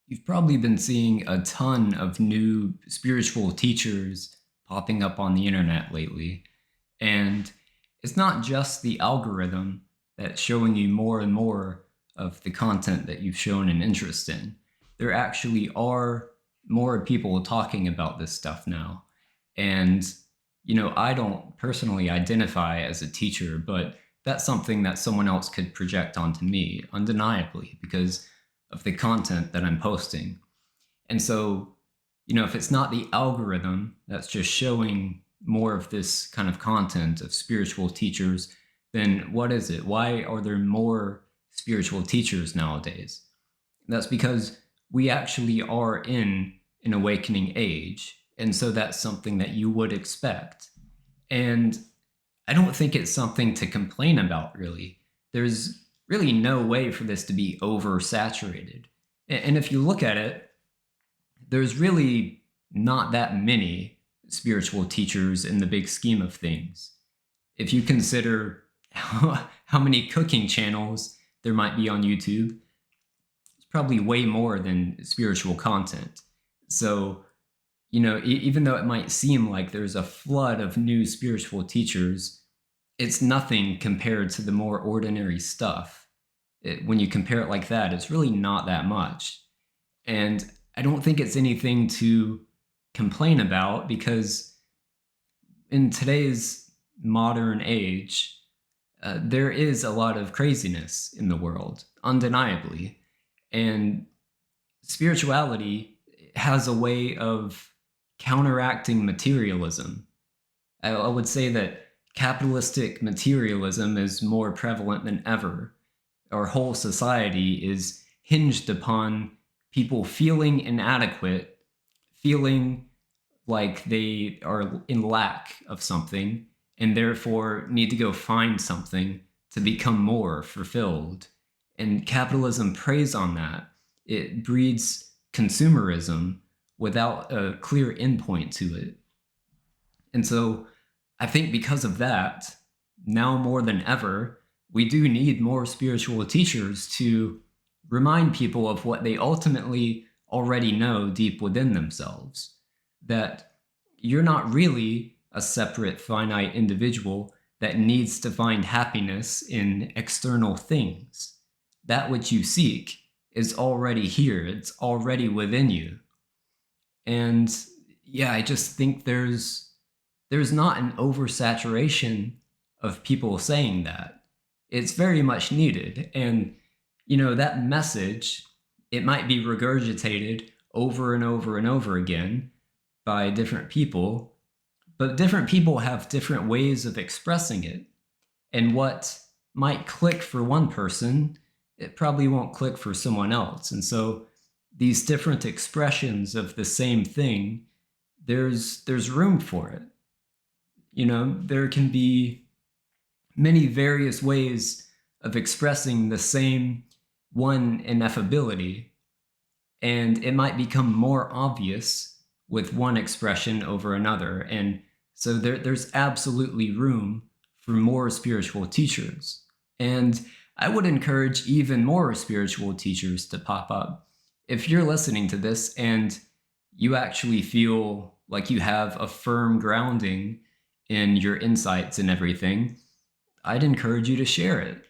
You've probably been seeing a ton of new spiritual teachers popping up on the internet lately. And it's not just the algorithm that's showing you more and more of the content that you've shown an interest in. There actually are more people talking about this stuff now. And, I don't personally identify as a teacher, but that's something that someone else could project onto me undeniably because of the content that I'm posting. And so, if it's not the algorithm that's just showing more of this kind of content of spiritual teachers, then what is it? Why are there more spiritual teachers nowadays? That's because we actually are in an awakening age. And so that's something that you would expect. And I don't think it's something to complain about, really. There's really no way for this to be oversaturated. And if you look at it, there's really not that many spiritual teachers in the big scheme of things. If you consider how many cooking channels there might be on YouTube, it's probably way more than spiritual content. So, even though it might seem like there's a flood of new spiritual teachers, it's nothing compared to the more ordinary stuff. When you compare it like that, it's really not that much. And I don't think it's anything to complain about because in today's modern age, there is a lot of craziness in the world, undeniably. And spirituality has a way of counteracting materialism. I would say that capitalistic materialism is more prevalent than ever. Our whole society is hinged upon people feeling inadequate, feeling like they are in lack of something, and therefore need to go find something to become more fulfilled. And capitalism preys on that. It breeds consumerism without a clear endpoint to it. And so I think because of that, now more than ever, we do need more spiritual teachers to remind people of what they ultimately already know deep within themselves. That you're not really a separate, finite individual that needs to find happiness in external things. That which you seek is already here, it's already within you. And yeah, I just think there's not an oversaturation of people saying that. It's very much needed. And, that message, it might be regurgitated over and over and over again by different people, but different people have different ways of expressing it. And what might click for one person, it probably won't click for someone else. And so these different expressions of the same thing, there's room for it. There can be many various ways of expressing the same one ineffability, and it might become more obvious with one expression over another. And so there's absolutely room for more spiritual teachers. And I would encourage even more spiritual teachers to pop up. If you're listening to this and you actually feel like you have a firm grounding in your insights and everything, I'd encourage you to share it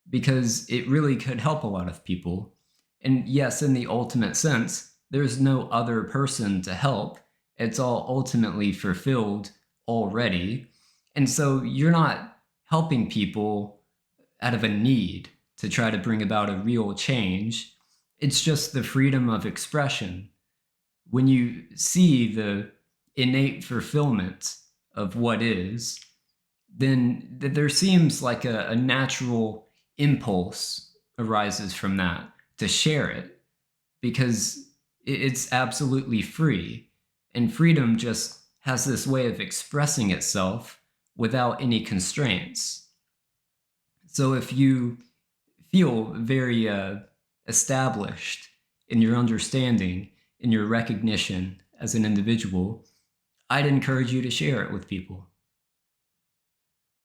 because it really could help a lot of people. And yes, in the ultimate sense, there's no other person to help. It's all ultimately fulfilled already. And so you're not helping people out of a need to try to bring about a real change. It's just the freedom of expression. When you see the innate fulfillment of what is, then there seems like a natural impulse arises from that to share it because it's absolutely free. And freedom just has this way of expressing itself without any constraints. So if you feel very established in your understanding, in your recognition as an individual, I'd encourage you to share it with people.